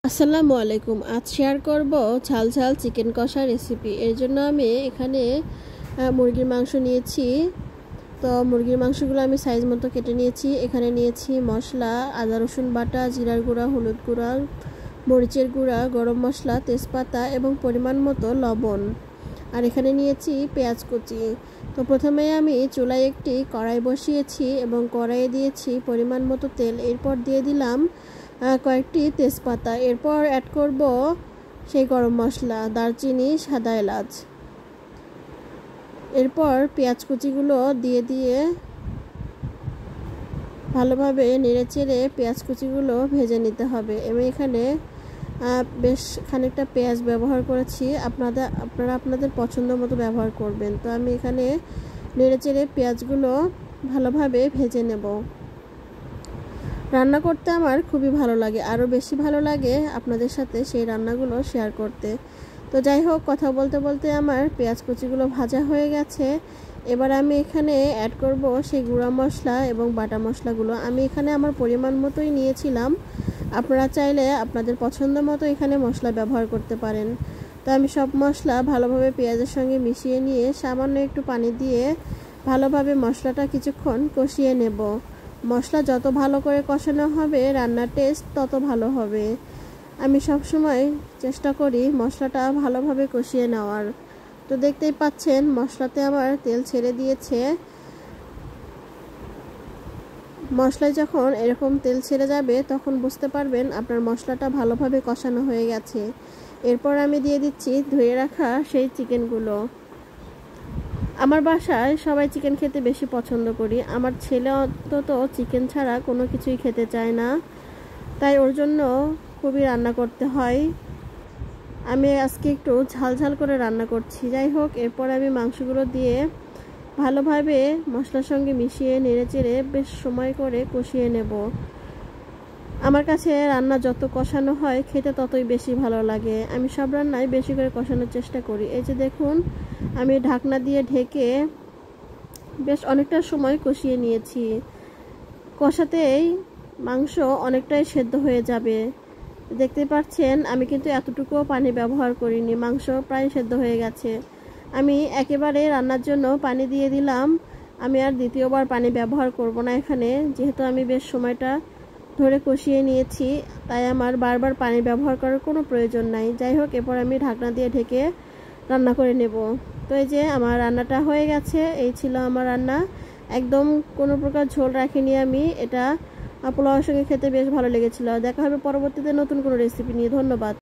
আসসালামু আলাইকুম। আজ শেয়ার করব ঝাল ঝাল চিকেন কষা রেসিপি। এর জন্য আমি এখানে মুরগির মাংস নিয়েছি। তো মুরগির মাংসগুলো আমি সাইজ মতো কেটে নিয়েছি। এখানে নিয়েছি মশলা, আদা রসুন বাটা, জিরার গুঁড়া, হলুদ গুঁড়া, মরিচের গুঁড়া, গরম মশলা, তেজপাতা এবং পরিমাণ মতো লবণ। আর এখানে নিয়েছি পেঁয়াজ কুচি। তো প্রথমে আমি চুলায় একটি কড়াই বসিয়েছি এবং কড়াইয়ে দিয়েছি পরিমাণ মতো তেল। এরপর দিয়ে দিলাম কয়েকটি তেজপাতা। এরপর অ্যাড করব সেই গরম মশলা, দারচিনি, সাদা এলাচ। এরপর পেঁয়াজ কুচিগুলো দিয়ে ভালোভাবে নেড়েচেড়ে পেঁয়াজ কুচিগুলো ভেজে নিতে হবে। আমি এখানে বেশ খানিকটা পেঁয়াজ ব্যবহার করেছি। আপনারা আপনাদের পছন্দ মতো ব্যবহার করবেন। তো আমি এখানে নেড়েচেড়ে পেঁয়াজগুলো ভালোভাবে ভেজে নেব। রান্না করতে আমার খুবই ভালো লাগে, আরও বেশি ভালো লাগে আপনাদের সাথে সেই রান্নাগুলো শেয়ার করতে। তো যাই হোক, কথা বলতে বলতে আমার পেঁয়াজ কুচিগুলো ভাজা হয়ে গেছে। এবার আমি এখানে অ্যাড করব সেই গুঁড়া মশলা এবং বাটা মশলাগুলো। আমি এখানে আমার পরিমাণ মতোই নিয়েছিলাম। আপনারা চাইলে আপনাদের পছন্দ মতো এখানে মশলা ব্যবহার করতে পারেন। তো আমি সব মশলা ভালোভাবে পেঁয়াজের সঙ্গে মিশিয়ে নিয়ে সামান্য একটু পানি দিয়ে ভালোভাবে মশলাটা কিছুক্ষণ কষিয়ে নেব। মশলা যত ভালো করে কষানো হবে রান্নার টেস্ট তত ভালো হবে। আমি সব সময় চেষ্টা করি মশলাটা ভালোভাবে কষিয়ে নেওয়ার। তো দেখতেই পাচ্ছেন মশলাতে আমার তেল ছেড়ে দিয়েছে। মশলায় যখন এরকম তেল ছেড়ে যাবে তখন বুঝতে পারবেন আপনার মশলাটা ভালোভাবে কষানো হয়ে গেছে। এরপর আমি দিয়ে দিচ্ছি ধুয়ে রাখা সেই চিকেনগুলো। আমার বাসায় সবাই চিকেন খেতে বেশি পছন্দ করি। আমার ছেলে অন্তত চিকেন ছাড়া কোনো কিছুই খেতে চায় না, তাই ওর জন্য খুবই রান্না করতে হয়। আমি আজকে একটু ঝাল ঝাল করে রান্না করছি। যাই হোক, এরপর আমি মাংসগুলো দিয়ে ভালোভাবে মশলার সঙ্গে মিশিয়ে নেড়েচেড়ে বেশ সময় করে কষিয়ে নেব। আমার কাছে রান্না যত কষানো হয় খেতে ততই বেশি ভালো লাগে। আমি সব রান্নায় বেশি করে কষানোর চেষ্টা করি। এই যে দেখুন, আমি ঢাকনা দিয়ে ঢেকে বেশ অনেকটা সময় কষিয়ে নিয়েছি। কষাতেই মাংস অনেকটাই সেদ্ধ হয়ে যাবে। দেখতে পাচ্ছেন আমি কিন্তু এতটুকুও পানি ব্যবহার করিনি, মাংস প্রায় সেদ্ধ হয়ে গেছে। আমি একেবারে রান্নার জন্য পানি দিয়ে দিলাম। আমি আর দ্বিতীয়বার পানি ব্যবহার করব না এখানে, যেহেতু আমি বেশ সময়টা ধরে কষিয়ে নিয়েছি, তাই আমার বারবার পানি ব্যবহার করার কোনো প্রয়োজন নাই। যাই হোক, এরপর আমি ঢাকনা দিয়ে ঢেকে রান্না করে নেব। তো এই যে আমার রান্নাটা হয়ে গেছে। এই ছিল আমার রান্না, একদম কোনো প্রকার ঝোল রাখিনি আমি। এটা পোলাওয়ের সঙ্গে খেতে বেশ ভালো লেগেছিল। দেখা হবে পরবর্তীতে নতুন কোনো রেসিপি নিয়ে। ধন্যবাদ।